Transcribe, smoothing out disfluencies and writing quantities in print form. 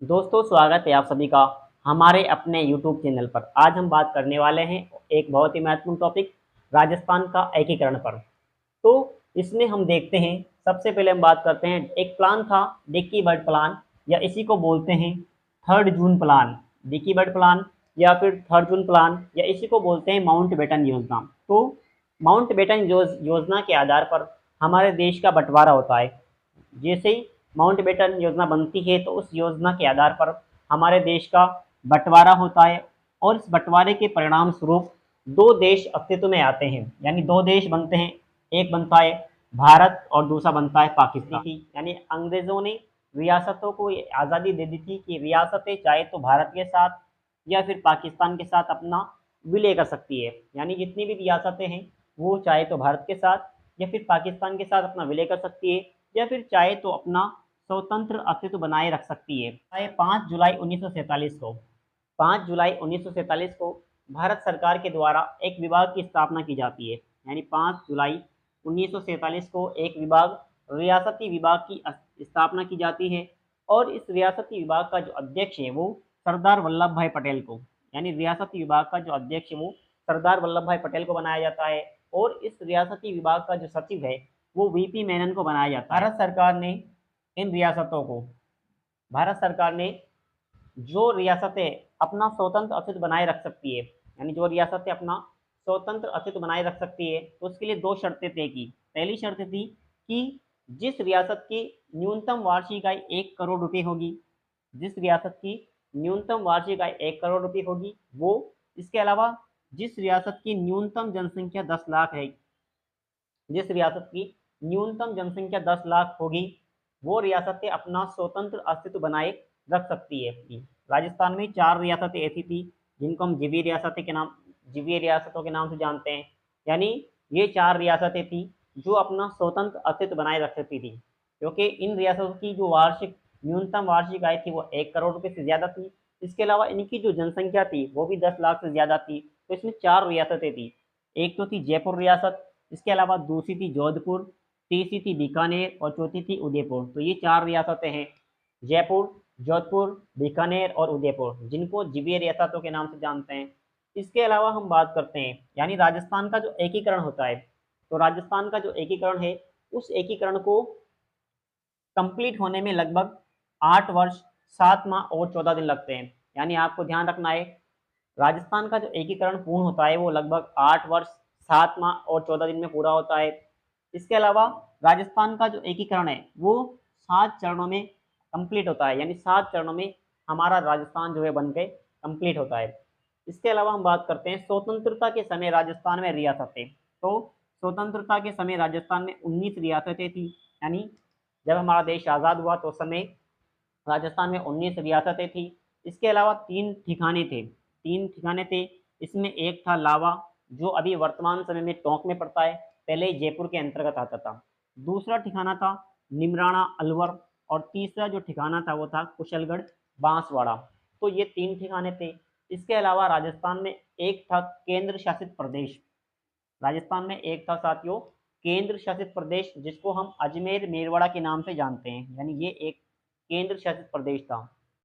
दोस्तों, स्वागत है आप सभी का हमारे अपने YouTube चैनल पर। आज हम बात करने वाले हैं एक बहुत ही महत्वपूर्ण टॉपिक राजस्थान का एकीकरण पर। तो इसमें हम देखते हैं, सबसे पहले हम बात करते हैं, एक प्लान था डिक्की बर्ड प्लान, या इसी को बोलते हैं 3 जून प्लान। डिक्की बर्ड प्लान या फिर 3 जून प्लान, या इसी को बोलते हैं माउंटबेटन योजना। तो माउंटबेटन योजना के आधार पर हमारे देश का बंटवारा होता है। जैसे ही माउंटबेटन योजना बनती है तो उस योजना के आधार पर हमारे देश का बंटवारा होता है, और इस बंटवारे के परिणाम स्वरूप दो देश अस्तित्व में आते हैं, यानी दो देश बनते हैं। एक बनता है भारत और दूसरा बनता है पाकिस्तान। यानी अंग्रेजों ने रियासतों को ये आज़ादी दे दी थी कि रियासतें चाहे तो भारत के साथ या फिर पाकिस्तान के साथ अपना विलय कर सकती है। यानी जितनी भी रियासतें हैं वो चाहे तो भारत के साथ या फिर पाकिस्तान के साथ अपना विलय कर सकती है, या फिर चाहे तो अपना स्वतंत्र अस्तित्व बनाए रख सकती है। 5 जुलाई 1947 को 5 जुलाई 1947 को भारत सरकार के द्वारा एक विभाग की स्थापना की जाती है। यानी 5 जुलाई 1947 को एक विभाग, रियासती विभाग की स्थापना की जाती है, और इस रियासती विभाग का जो अध्यक्ष है वो सरदार वल्लभ भाई पटेल को, यानी रियासती विभाग का जो अध्यक्ष है वो सरदार वल्लभ भाई पटेल को बनाया जाता है, और इस रियासती विभाग का जो सचिव है वो वीपी मेनन को बनाया जाता है। इन रियासतों को भारत सरकार ने जो रियासतें अपना स्वतंत्र अस्तित्व बनाए रख सकती है, यानी जो रियासतें अपना स्वतंत्र अस्तित्व बनाए रख सकती है, तो उसके लिए दो शर्तें तय की। पहली शर्त थी कि जिस रियासत की न्यूनतम वार्षिक आय 1 करोड़ रुपये होगी, जिस रियासत की न्यूनतम वार्षिक आय 1 करोड़ रुपये होगी वो, इसके अलावा जिस रियासत की न्यूनतम जनसंख्या 10 लाख है, जिस रियासत की न्यूनतम जनसंख्या 10 लाख होगी वो रियासतें अपना स्वतंत्र अस्तित्व बनाए रख सकती है। राजस्थान में 4 रियासतें ऐसी थी जिनको हम जीवीय रियासतों के नाम से जानते हैं। यानी ये 4 रियासतें थी जो अपना स्वतंत्र अस्तित्व बनाए रख सकती थी, क्योंकि इन रियासतों की जो न्यूनतम वार्षिक आय थी वो 1 करोड़ रुपये से ज़्यादा थी। इसके अलावा इनकी जो जनसंख्या थी वो भी 10 लाख से ज़्यादा थी। तो इसमें 4 रियासतें थी। एक तो थी जयपुर रियासत, इसके अलावा दूसरी थी जोधपुर, तीसरी थी बीकानेर और चौथी थी उदयपुर। तो ये 4 रियासतें हैं, जयपुर, जोधपुर, बीकानेर और उदयपुर, जिनको जीवीय रियासतों के नाम से जानते हैं। इसके अलावा हम बात करते हैं, यानी राजस्थान का जो एकीकरण होता है, तो राजस्थान का जो एकीकरण है उस एकीकरण को कंप्लीट होने में लगभग 8 वर्ष 7 माह और 14 दिन लगते हैं। यानी आपको ध्यान रखना है, राजस्थान का जो एकीकरण पूर्ण होता है वो लगभग 8 वर्ष 7 माह और 14 दिन में पूरा होता है। इसके अलावा राजस्थान का जो एकीकरण है वो 7 चरणों में कंप्लीट होता है, यानी 7 चरणों में हमारा राजस्थान जो है बन के कंप्लीट होता है। इसके अलावा हम बात करते हैं स्वतंत्रता के समय राजस्थान में रियासतें। तो स्वतंत्रता के समय राजस्थान में 19 रियासतें थी। यानी जब हमारा देश आज़ाद हुआ तो उस समय राजस्थान में 19 रियासतें थी। इसके अलावा 3 ठिकाने थे। इसमें एक था लावा, जो अभी वर्तमान समय में टोंक में पड़ता है, पहले जयपुर के अंतर्गत आता था। दूसरा ठिकाना था निमराना अलवर, और तीसरा जो ठिकाना था वो था कुशलगढ़ बांसवाड़ा। तो ये 3 ठिकाने थे। इसके अलावा राजस्थान में एक था केंद्र शासित प्रदेश। राजस्थान में एक था साथियों केंद्र शासित प्रदेश, जिसको हम अजमेर मेरवाड़ा के नाम से जानते हैं। यानी ये एक केंद्र शासित प्रदेश था।